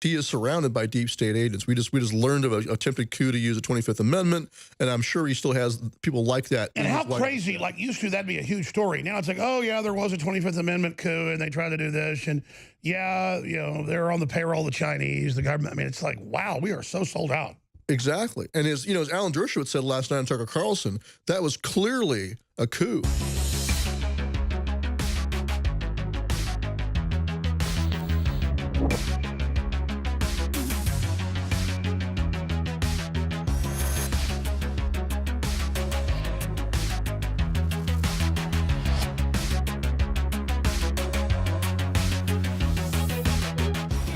he is surrounded by deep state agents. We just learned of an attempted coup to use the 25th Amendment, and I'm sure he still has people like that. And how crazy, like used to, that'd be a huge story. Now it's like, oh yeah, there was a 25th Amendment coup and they tried to do this, and yeah, you know, they're on the payroll of the Chinese, the government. I mean, it's like, wow, we are so sold out. Exactly. And as Alan Dershowitz said last night on Tucker Carlson, that was clearly a coup.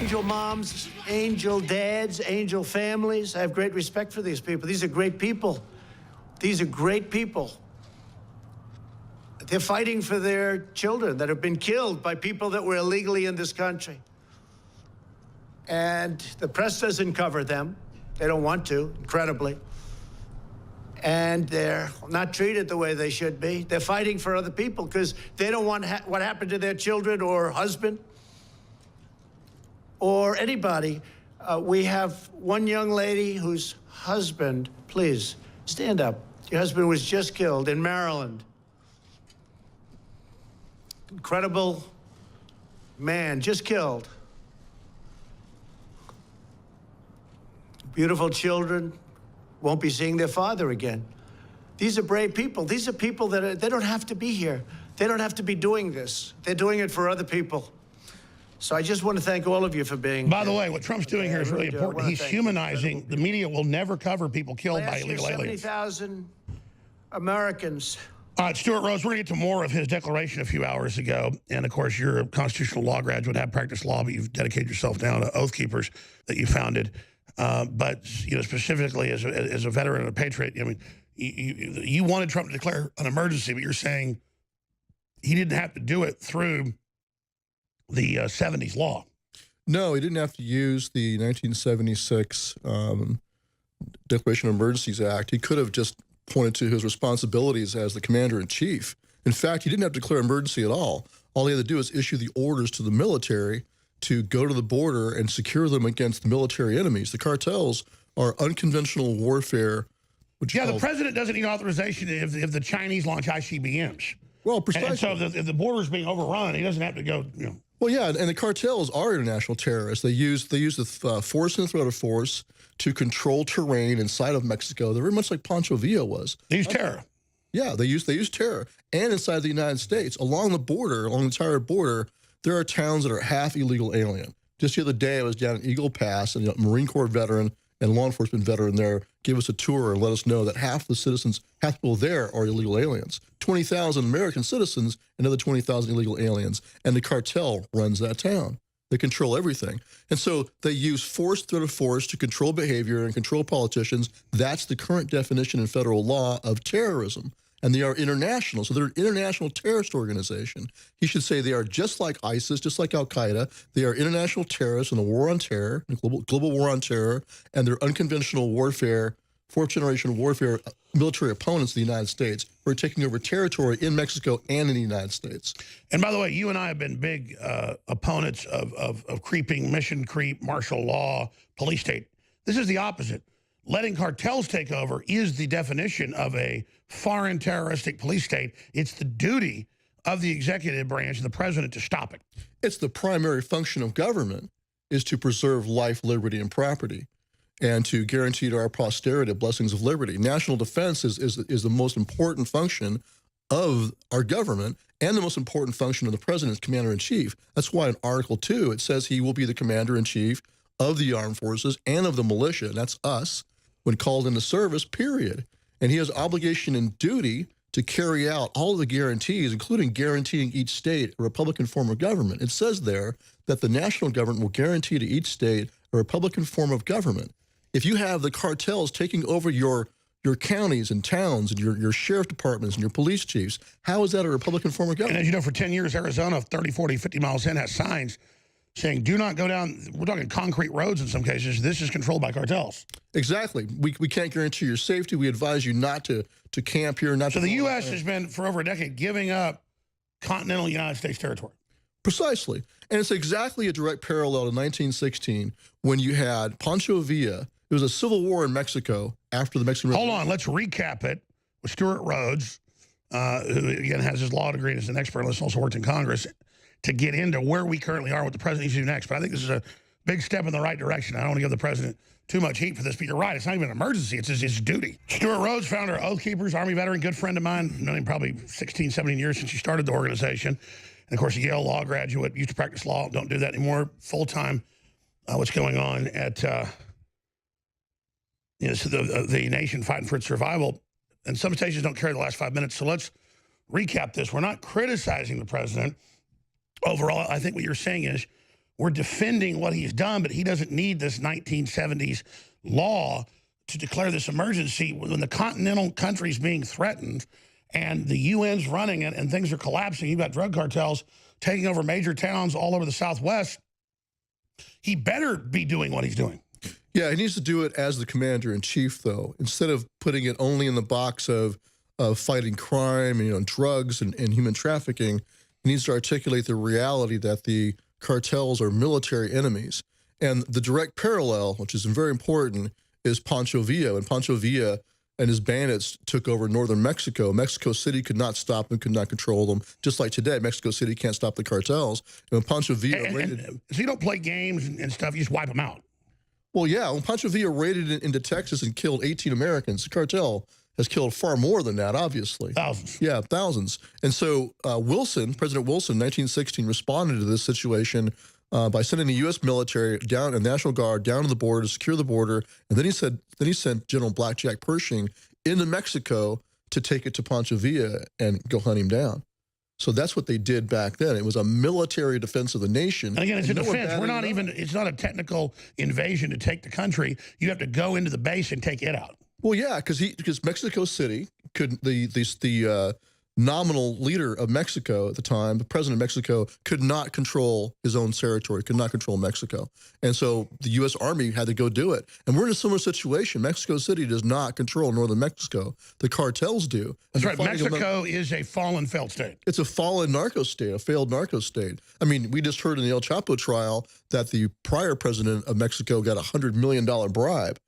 Angel moms, angel dads, angel families. I have great respect for these people. These are great people. These are great people. They're fighting for their children that have been killed by people that were illegally in this country. And the press doesn't cover them. They don't want to, incredibly. And they're not treated the way they should be. They're fighting for other people because they don't want what happened to their children or husband or anybody. We have one young lady whose husband, please, stand up. Your husband was just killed in Maryland. Incredible man, just killed. Beautiful children won't be seeing their father again. These are brave people. These are people that they don't have to be here. They don't have to be doing this. They're doing it for other people. So I just want to thank all of you for being. By the way, what Trump's doing here is really important. He's humanizing. The media will never cover people killed by illegal aliens. 70,000 Americans. All right, Stuart Rose, we're going to get to more of his declaration a few hours ago. And, of course, you're a constitutional law graduate, have practiced law, but you've dedicated yourself now to Oath Keepers that you founded. But, specifically as a veteran and a patriot, I mean, you wanted Trump to declare an emergency, but you're saying he didn't have to do it through the 70s law. No, he didn't have to use the 1976 Declaration of Emergencies Act. He could have just pointed to his responsibilities as the commander-in-chief. In fact, he didn't have to declare emergency at all. All he had to do is issue the orders to the military to go to the border and secure them against the military enemies. The cartels are unconventional warfare. The president doesn't need authorization if the Chinese launch ICBMs. Well, precisely. And so if the border's being overrun, he doesn't have to go, Well, yeah, and the cartels are international terrorists. They use the force and threat of force to control terrain inside of Mexico. They're very much like Pancho Villa was. They use terror. Yeah, they use terror. And inside the United States, along the border, along the entire border, there are towns that are half illegal alien. Just the other day, I was down in Eagle Pass, and a Marine Corps veteran and law enforcement veteran there gave us a tour and let us know that half the citizens, half the people there are illegal aliens. 20,000 American citizens, another 20,000 illegal aliens. And the cartel runs that town. They control everything. And so they use force, threat of force to control behavior and control politicians. That's the current definition in federal law of terrorism. And they are international. So they're an international terrorist organization. He should say they are just like ISIS, just like Al-Qaeda. They are international terrorists in the war on terror, the global war on terror, and they're unconventional warfare, fourth-generation warfare military opponents of the United States who are taking over territory in Mexico and in the United States. And by the way, you and I have been big opponents of creeping, mission creep, martial law, police state. This is the opposite. Letting cartels take over is the definition of a foreign terroristic police state. It's the duty of the executive branch and the president to stop it. It's the primary function of government is to preserve life, liberty, and property, and to guarantee to our posterity the blessings of liberty. National defense is the most important function of our government and the most important function of the president as commander-in-chief. That's why in Article 2 it says he will be the commander-in-chief of the armed forces and of the militia, and that's us, when called into service, period. And he has obligation and duty to carry out all of the guarantees, including guaranteeing each state a Republican form of government. It says there that the national government will guarantee to each state a Republican form of government. If you have the cartels taking over your counties and towns and your sheriff departments and your police chiefs, how is that a Republican form of government? And as you know, for 10 years, Arizona, 30, 40, 50 miles in, has signs saying, do not go down, we're talking concrete roads in some cases, this is controlled by cartels. Exactly. We can't guarantee your safety. We advise you not to camp here. So the U.S. has been, for over a decade, giving up continental United States territory. Precisely. And it's exactly a direct parallel to 1916 when you had Pancho Villa. There was a civil war in Mexico after the Mexican Hold Revolution. on, let's recap it with Stuart Rhodes, who, again, has his law degree and is an expert on this, also worked in Congress, to get into where we currently are, what the president needs to do next. But I think this is a big step in the right direction. I don't want to give the president too much heat for this, but you're right. It's not even an emergency. It's his duty. Stuart Rhodes, founder of Oath Keepers, Army veteran, good friend of mine, known him probably 16, 17 years since he started the organization. And, of course, a Yale law graduate, used to practice law, don't do that anymore, full-time. What's going on at the nation fighting for its survival. And some stations don't carry the last 5 minutes, so let's recap this. We're not criticizing the president. Overall, I think what you're saying is we're defending what he's done, but he doesn't need this 1970s law to declare this emergency when the continental country's being threatened and the UN's running it and things are collapsing. You've got drug cartels taking over major towns all over the Southwest. He better be doing what he's doing. Yeah, he needs to do it as the commander-in-chief, though. Instead of putting it only in the box of fighting crime and drugs and human trafficking, he needs to articulate the reality that the cartels are military enemies. And the direct parallel, which is very important, is Pancho Villa. And Pancho Villa and his bandits took over northern Mexico. Mexico City could not stop them, could not control them. Just like today, Mexico City can't stop the cartels. And when Pancho Villa raided... So you don't play games and stuff, you just wipe them out. Well, yeah, when Pancho Villa raided into Texas and killed 18 Americans, the cartel has killed far more than that, obviously. Thousands. Yeah, thousands. And so President Wilson, 1916, responded to this situation by sending the U.S. military down and National Guard down to the border to secure the border. And then he sent General Blackjack Pershing into Mexico to take it to Pancho Villa and go hunt him down. So that's what they did back then. It was a military defense of the nation. And again, it's a defense. We're not even, it's not a technical invasion to take the country. You have to go into the base and take it out. Well, yeah, because Mexico City could the nominal leader of Mexico at the time, the president of Mexico, could not control his own territory, could not control Mexico. And so the U.S. Army had to go do it. And we're in a similar situation. Mexico City does not control northern Mexico. The cartels do. That's right. Mexico is a fallen, failed state. It's a fallen narco state, a failed narco state. I mean, we just heard in the El Chapo trial that the prior president of Mexico got a $100 million bribe.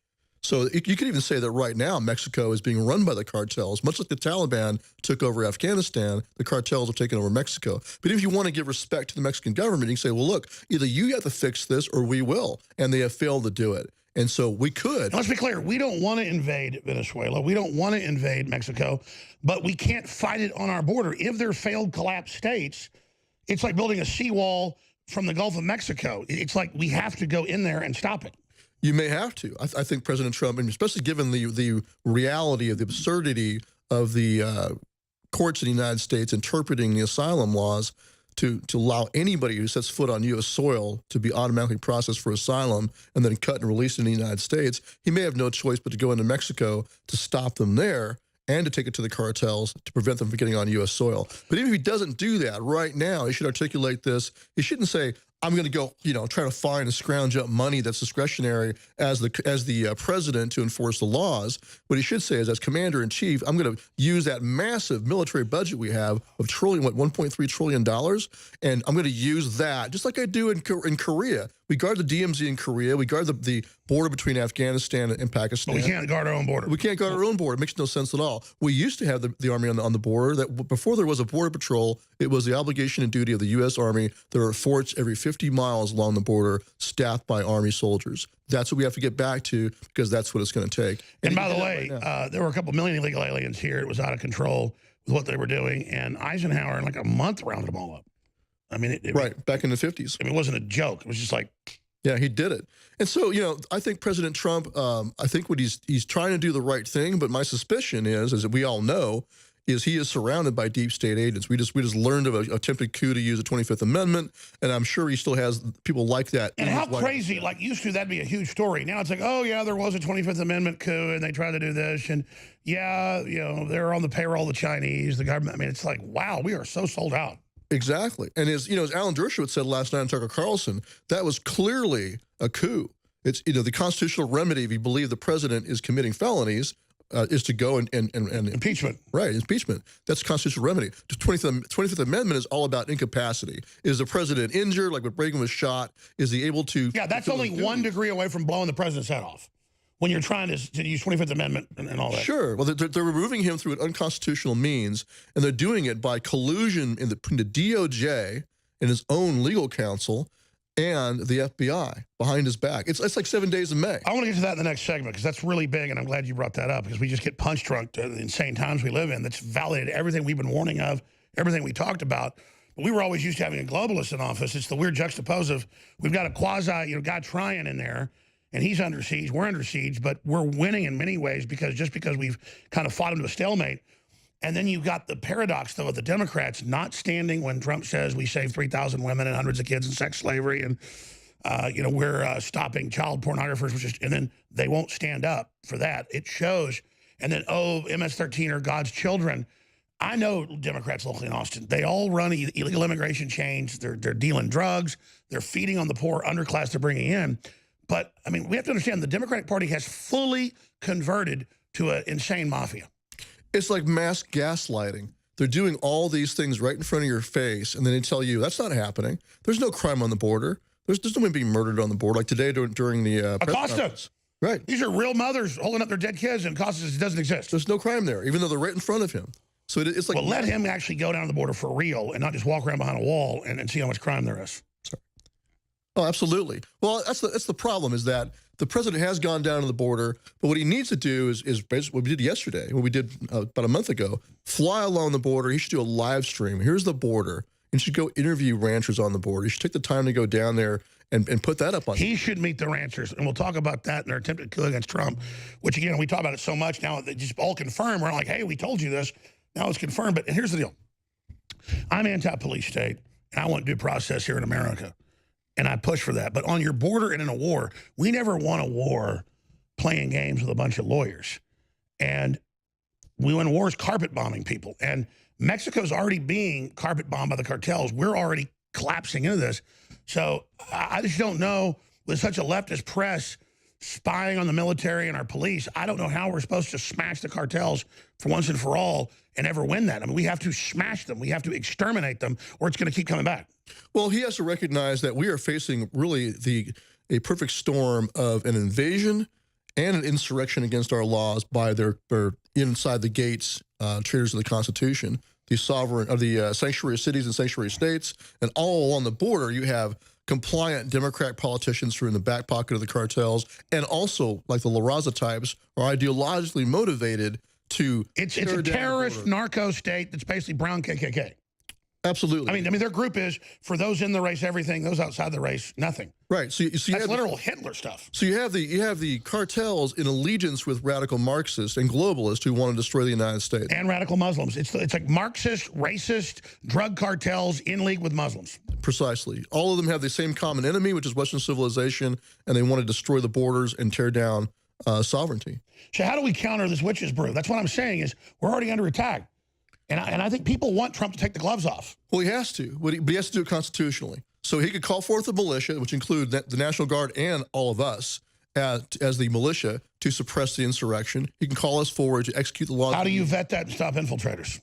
So you could even say that right now Mexico is being run by the cartels. Much like the Taliban took over Afghanistan, the cartels have taken over Mexico. But if you want to give respect to the Mexican government, you can say, well, look, either you have to fix this or we will. And they have failed to do it. And so we could. Now, let's be clear. We don't want to invade Venezuela. We don't want to invade Mexico. But we can't fight it on our border. If they're failed, collapsed states, it's like building a seawall from the Gulf of Mexico. It's like we have to go in there and stop it. You may have to. I think President Trump, and especially given the reality of the absurdity of the courts in the United States interpreting the asylum laws to allow anybody who sets foot on U.S. soil to be automatically processed for asylum and then cut and released in the United States, he may have no choice but to go into Mexico to stop them there and to take it to the cartels to prevent them from getting on U.S. soil. But even if he doesn't do that right now, he should articulate this. He shouldn't say, I'm going to go, try to find and scrounge up money that's discretionary as the president to enforce the laws. What he should say is, as commander-in-chief, I'm going to use that massive military budget we have of $1.3 trillion, and I'm going to use that, just like I do in Korea. We guard the DMZ in Korea. We guard the border between Afghanistan and Pakistan. But we can't guard our own border. We can't guard our own border. It makes no sense at all. We used to have the Army on the border. That before there was a border patrol, it was the obligation and duty of the U.S. Army. There are forts every 50 miles along the border staffed by Army soldiers. That's what we have to get back to, because that's what it's going to take. And by the way, there were a couple million illegal aliens here. It was out of control with what they were doing. And Eisenhower, in like a month, rounded them all up. I mean, right, back in the 50s. I mean, it wasn't a joke. It was just like... Yeah, he did it. And so, I think President Trump, I think what he's trying to do the right thing, but my suspicion is, as we all know, is he is surrounded by deep state agents. We just learned of an attempted coup to use the 25th Amendment, and I'm sure he still has people like that. And how crazy, like used to, that'd be a huge story. Now it's like, oh yeah, there was a 25th Amendment coup, and they tried to do this, and yeah, they're on the payroll of the Chinese, the government. I mean, it's like, wow, we are so sold out. Exactly. And as Alan Dershowitz said last night on Tucker Carlson, that was clearly a coup. It's, the constitutional remedy, if you believe the president is committing felonies, is to go and Impeachment. Right, impeachment. That's a constitutional remedy. The 25th Amendment is all about incapacity. Is the president injured, like when Reagan was shot? Is he able to... Yeah, that's only 1 degree away from blowing the president's head off when you're trying to use 25th Amendment and all that. Sure. Well, they're removing him through an unconstitutional means, and they're doing it by collusion between the DOJ and his own legal counsel and the FBI behind his back. It's like 7 days in May. I want to get to that in the next segment because that's really big, and I'm glad you brought that up because we just get punch drunk to the insane times we live in. That's validated everything we've been warning of, everything we talked about. But we were always used to having a globalist in office. It's the weird juxtapose of we've got a quasi, guy trying in there, and he's under siege, we're under siege, but we're winning in many ways because we've kind of fought him to a stalemate. And then you've got the paradox, though, of the Democrats not standing when Trump says we saved 3,000 women and hundreds of kids in sex slavery and, we're stopping child pornographers, and then they won't stand up for that. It shows. And then, MS-13 are God's children. I know Democrats locally in Austin. They all run illegal immigration chains. They're dealing drugs. They're feeding on the poor underclass they're bringing in. But, I mean, we have to understand the Democratic Party has fully converted to an insane mafia. It's like mass gaslighting. They're doing all these things right in front of your face, and then they tell you that's not happening. There's no crime on the border. There's nobody being murdered on the border like today during the Acosta. Right. These are real mothers holding up their dead kids, and Acosta says it doesn't exist. There's no crime there, even though they're right in front of him. So it's like... Well, let him actually go down the border for real and not just walk around behind a wall and see how much crime there is. Sorry. Oh, absolutely. Well, that's the problem is that the president has gone down to the border, but what he needs to do is basically what we did yesterday, what we did about a month ago, fly along the border. He should do a live stream. Here's the border. He should go interview ranchers on the border. He should take the time to go down there and put that up on. He should meet the ranchers, and we'll talk about that in our attempted coup against Trump, which, again, we talk about it so much now that just all confirmed. We're like, hey, we told you this. Now it's confirmed. But here's the deal. I'm anti-police state, and I want due process here in America. And I push for that. But on your border and in a war, we never won a war playing games with a bunch of lawyers. And we win wars carpet bombing people. And Mexico's already being carpet bombed by the cartels. We're already collapsing into this. So I just don't know, with such a leftist press spying on the military and our police, I don't know how we're supposed to smash the cartels for once and for all and ever win that. I mean, we have to smash them. We have to exterminate them, or it's going to keep coming back. Well, he has to recognize that we are facing really a perfect storm of an invasion and an insurrection against our laws by their inside the gates traitors of the Constitution, the sovereign of the sanctuary cities and sanctuary states, and all along the border you have compliant Democrat politicians who are in the back pocket of the cartels, and also like the La Raza types are ideologically motivated to. It's a terrorist narco state that's basically brown KKK. Absolutely. I mean, their group is, for those in the race, everything. Those outside the race, nothing. Right. So that's literal Hitler stuff. So you have the cartels in allegiance with radical Marxists and globalists who want to destroy the United States and radical Muslims. It's like Marxist, racist, drug cartels in league with Muslims. Precisely. All of them have the same common enemy, which is Western civilization, and they want to destroy the borders and tear down sovereignty. So how do we counter this witch's brew? That's what I'm saying is we're already under attack. And I think people want Trump to take the gloves off. Well, he has to, but he has to do it constitutionally. So he could call forth the militia, which include the National Guard and all of us as the militia, to suppress the insurrection. He can call us forward to execute the laws. How do you vet that and stop infiltrators?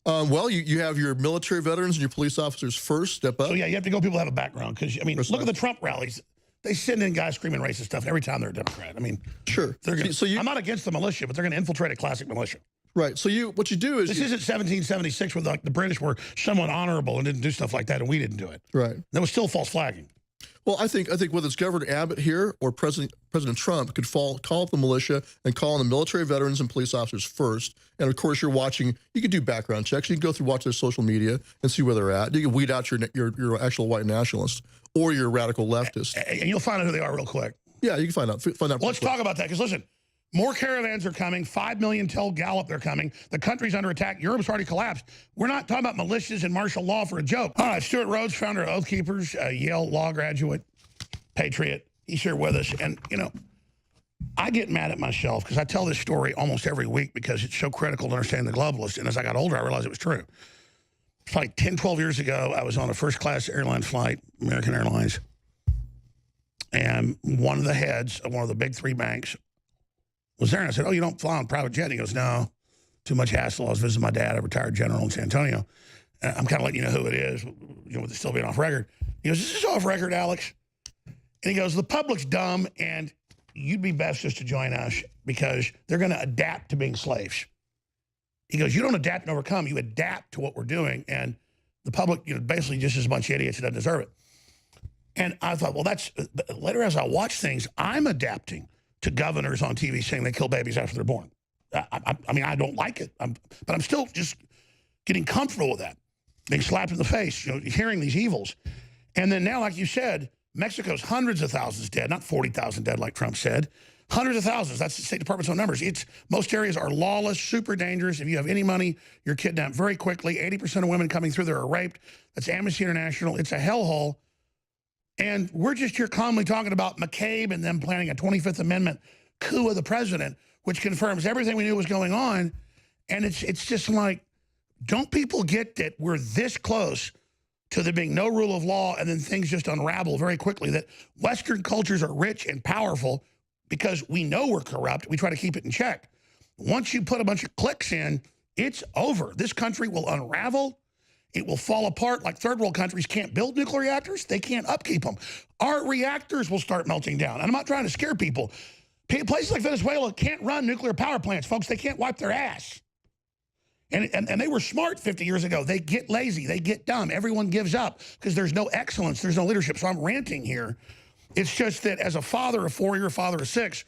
Well, you have your military veterans and your police officers first step up. So, yeah, you have to go people who have a background. Because, I mean, look at the Trump rallies. They send in guys screaming racist stuff every time they're a Democrat. I mean, sure. I'm not against the militia, but they're going to infiltrate a classic militia. Right. So what you do is... This isn't 1776 where the British were somewhat honorable and didn't do stuff like that, and we didn't do it. Right. That was still false flagging. Well, I think whether it's Governor Abbott here or President Trump could call up the militia and call on the military veterans and police officers first. And of course, you're watching. You can do background checks. You can go watch their social media and see where they're at. You can weed out your actual white nationalist or your radical leftist, and you'll find out who they are real quick. Yeah, you can find out. Well, let's talk about that because listen. More caravans are coming. 5 million tell Gallup they're coming. The country's under attack. Europe's already collapsed. We're not talking about militias and martial law for a joke. All right, Stuart Rhodes, founder of Oath Keepers, Yale law graduate, patriot. He's here with us. And, I get mad at myself because I tell this story almost every week because it's so critical to understand the globalists. And as I got older, I realized it was true. It's like 10, 12 years ago, I was on a first-class airline flight, American Airlines. And one of the heads of one of the big three banks was there, and I said, "Oh, you don't fly on private jet?" And he goes, "No, too much hassle. I was visiting my dad, a retired general in San Antonio. And I'm kind of letting you know who it is, with it still being off record." He goes, "Is this off record, Alex?" And he goes, "The public's dumb, and you'd be best just to join us because they're going to adapt to being slaves." He goes, "You don't adapt and overcome. You adapt to what we're doing, and the public, basically just is a bunch of idiots who doesn't deserve it." And I thought, well, that's later as I watch things, I'm adapting to governors on TV saying they kill babies after they're born. I mean, I don't like it, but I'm still just getting comfortable with that, being slapped in the face, hearing these evils. And then now, like you said, Mexico's hundreds of thousands dead, not 40,000 dead like Trump said. Hundreds of thousands. That's the State Department's own numbers. Most areas are lawless, super dangerous. If you have any money, you're kidnapped very quickly. 80% of women coming through there are raped. That's Amnesty International. It's a hellhole. And we're just here calmly talking about McCabe and them planning a 25th Amendment coup of the president, which confirms everything we knew was going on. And it's just like, don't people get that we're this close to there being no rule of law and then things just unravel very quickly, that Western cultures are rich and powerful because we know we're corrupt. We try to keep it in check. Once you put a bunch of clicks in, it's over. This country will unravel. It will fall apart. Like third world countries can't build nuclear reactors. They can't upkeep them. Our reactors will start melting down. And I'm not trying to scare people. Places like Venezuela can't run nuclear power plants, folks. They can't wipe their ass. And they were smart 50 years ago. They get lazy. They get dumb. Everyone gives up because there's no excellence. There's no leadership. So I'm ranting here. It's just that as a father of 4, you're a father of 6,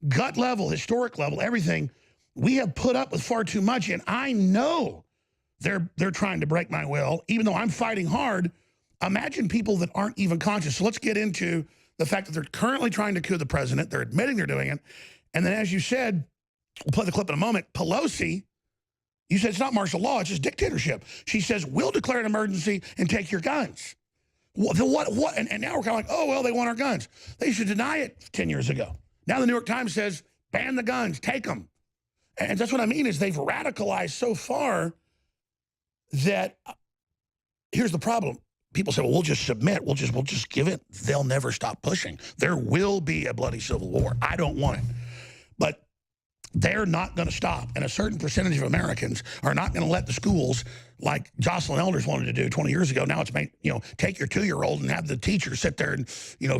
gut level, historic level, everything, we have put up with far too much. And I know they're trying to break my will, even though I'm fighting hard. Imagine people that aren't even conscious. So let's get into the fact that they're currently trying to coup the president. They're admitting they're doing it. And then, as you said, we'll play the clip in a moment, Pelosi, you said it's not martial law, it's just dictatorship. She says, we'll declare an emergency and take your guns. What? And now we're kind of like, oh, well, they want our guns. They should deny it 10 years ago. Now the New York Times says, ban the guns, take them. And that's what I mean is they've radicalized so far that here's the problem. People say, well, we'll just submit. We'll just give it. They'll never stop pushing. There will be a bloody civil war. I don't want it. But they're not going to stop. And a certain percentage of Americans are not going to let the schools, like Jocelyn Elders wanted to do 20 years ago. Now it's made, take your 2-year-old and have the teacher sit there and,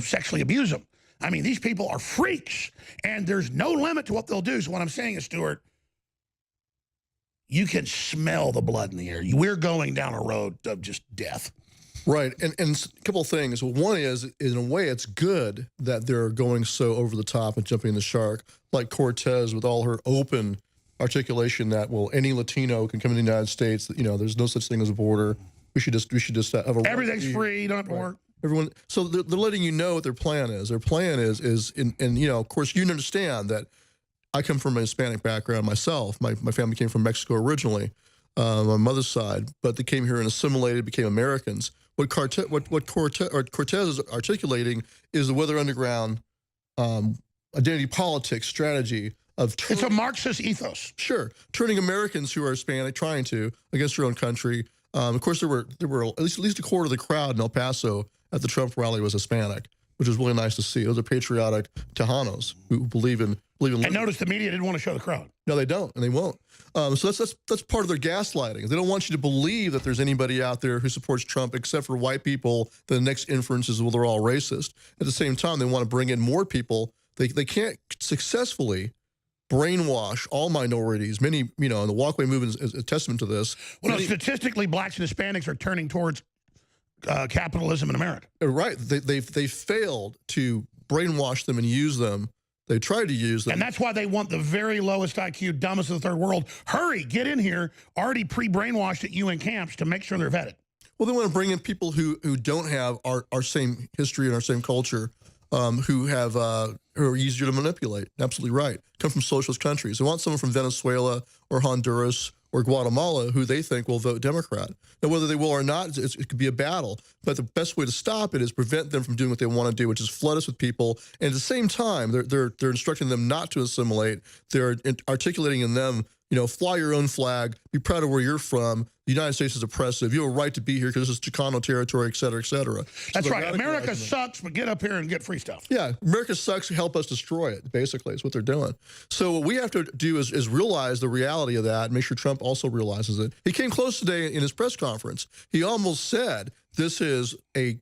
sexually abuse them. I mean, these people are freaks, and there's no limit to what they'll do. So what I'm saying is, Stuart, you can smell the blood in the air. We're going down a road of just death. Right. And a couple of things. One is, in a way, it's good that they're going so over the top and jumping the shark, like Cortez with all her open articulation that, well, any Latino can come in the United States. There's no such thing as a border. We should just have a everything's free, don't have to work. Everyone. So they're letting you know what their plan is. Their plan is of course, you understand that I come from a Hispanic background myself. My family came from Mexico originally, my mother's side, but they came here and assimilated, became Americans. What Cortez is articulating is the Weather Underground identity politics strategy of it's a Marxist ethos. Sure, turning Americans who are Hispanic, trying to, against their own country. Of course, there were at least a quarter of the crowd in El Paso at the Trump rally was Hispanic, which was really nice to see. Those are patriotic Tejanos who believe in. And notice the media didn't want to show the crowd. No, they don't, and they won't. So that's part of their gaslighting. They don't want you to believe that there's anybody out there who supports Trump except for white people. The next inference is, well, they're all racist. At the same time, they want to bring in more people. They can't successfully brainwash all minorities. Many, and the walkway movement is a testament to this. Well, statistically, blacks and Hispanics are turning towards capitalism in America. Right. They've failed to brainwash them and use them. They tried to use them. And that's why they want the very lowest IQ, dumbest of the third world. Hurry, get in here, already pre-brainwashed at UN camps to make sure they're vetted. Well, they want to bring in people who don't have our same history and our same culture, who are easier to manipulate. Absolutely right. Come from socialist countries. They want someone from Venezuela or Honduras or Guatemala who they think will vote Democrat. Now, whether they will or not, it could be a battle. But the best way to stop it is prevent them from doing what they want to do, which is flood us with people. And at the same time, they're instructing them not to assimilate. They're articulating in them You know, fly your own flag, be proud of where you're from. The United States is oppressive. You have a right to be here because this is Chicano territory, et cetera, et cetera. That's right. America sucks, but get up here and get free stuff. Yeah, America sucks, help us destroy it, basically, is what they're doing. So what we have to do is realize the reality of that and make sure Trump also realizes it. He came close today in his press conference. He almost said this is a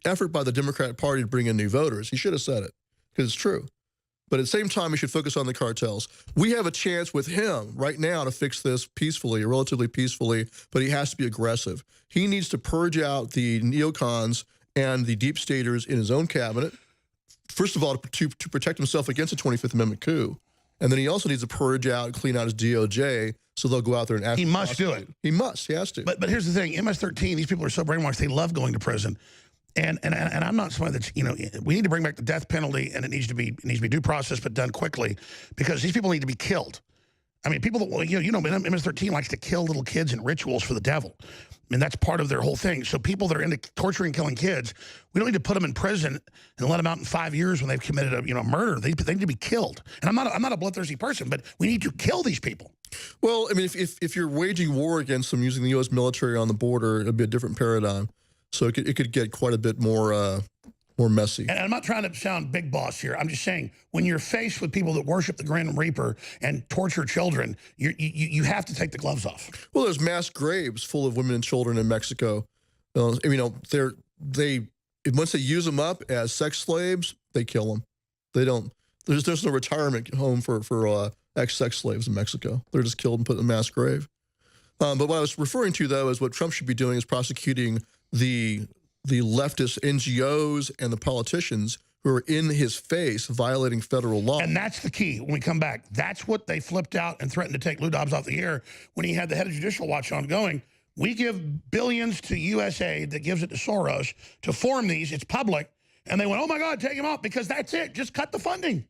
effort by the Democratic Party to bring in new voters. He should have said it, because it's true. But at the same time, we should focus on the cartels. We have a chance with him right now to fix this peacefully, or relatively peacefully, but he has to be aggressive. He needs to purge out the neocons and the deep staters in his own cabinet, first of all, to protect himself against the 25th Amendment coup. And then he also needs to purge out and clean out his DOJ so they'll go out there and act. He must do it. He must. He has to. But here's the thing. MS-13, these people are so brainwashed, they love going to prison. And I'm not somebody that's, you know, we need to bring back the death penalty, and it needs to be due process, but done quickly, because these people need to be killed. I mean, people that, you know, MS-13 likes to kill little kids in rituals for the devil. I mean, that's part of their whole thing. So people that are into torturing and killing kids, we don't need to put them in prison and let them out in 5 years when they've committed a murder. They need to be killed. And I'm not a bloodthirsty person, but we need to kill these people. Well, I mean, if you're waging war against them using the U.S. military on the border, it'd be a different paradigm. So it could get quite a bit more messy. And I'm not trying to sound big boss here. I'm just saying, when you're faced with people that worship the Grim Reaper and torture children, you have to take the gloves off. Well, there's mass graves full of women and children in Mexico. You know, once they use them up as sex slaves, they kill them. They don't. There's no retirement home for ex-sex slaves in Mexico. They're just killed and put in a mass grave. But what I was referring to, though, is what Trump should be doing is prosecuting the leftist NGOs and the politicians who are in his face violating federal law. And that's the key when we come back. That's what they flipped out and threatened to take Lou Dobbs off the air when he had the head of Judicial Watch on going, we give billions to USAID that gives it to Soros to form these. It's public. And they went, oh, my God, take him off, because that's it. Just cut the funding.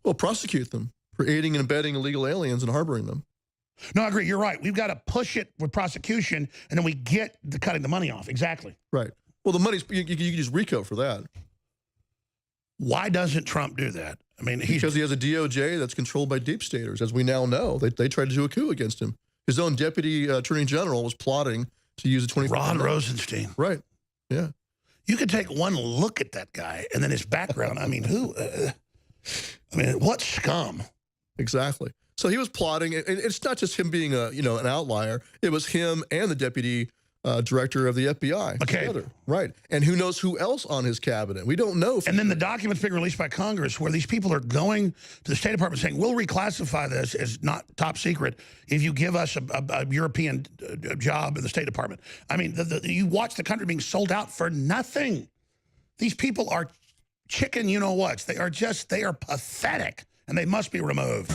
Well, prosecute them for aiding and abetting illegal aliens and harboring them. No, I agree. You're right. We've got to push it with prosecution, and then we get the cutting the money off. Exactly. Right. Well, the money's, you can use RICO for that. Why doesn't Trump do that? I mean, because he has a DOJ that's controlled by deep staters, as we now know. They tried to do a coup against him. His own deputy attorney general was plotting to use the 25th Ron Rosenstein. Right. Yeah. You could take one look at that guy and then his background. I mean, what scum? Exactly. So he was plotting, and it's not just him being an outlier. It was him and the deputy director of the FBI together. Right. And who knows who else on his cabinet? We don't know. And then the documents being released by Congress where these people are going to the State Department saying, we'll reclassify this as not top secret if you give us a European job in the State Department. I mean, you watch the country being sold out for nothing. These people are chicken you-know-whats. They are pathetic, and they must be removed.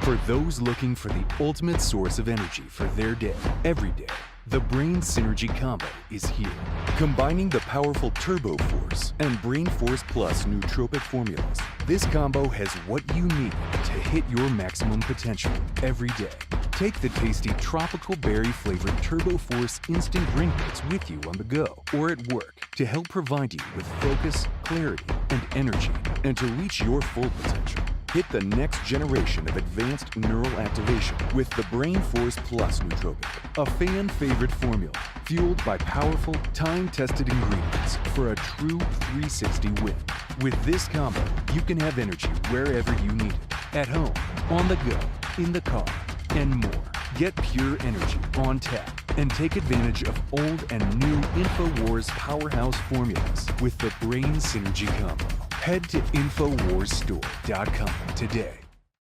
For those looking for the ultimate source of energy for their day, every day, the Brain Synergy Combo is here. Combining the powerful Turbo Force and Brain Force Plus nootropic formulas, this combo has what you need to hit your maximum potential every day. Take the tasty tropical berry-flavored Turbo Force instant drink mix with you on the go or at work to help provide you with focus, clarity, and energy, and to reach your full potential. Hit the next generation of advanced neural activation with the Brain Force Plus nootropic, a fan-favorite formula fueled by powerful, time-tested ingredients for a true 360 win. With this combo, you can have energy wherever you need it, at home, on the go, in the car, and more. Get pure energy on tap and take advantage of old and new InfoWars powerhouse formulas with the Brain Synergy Combo. Head to InfoWarsStore.com today.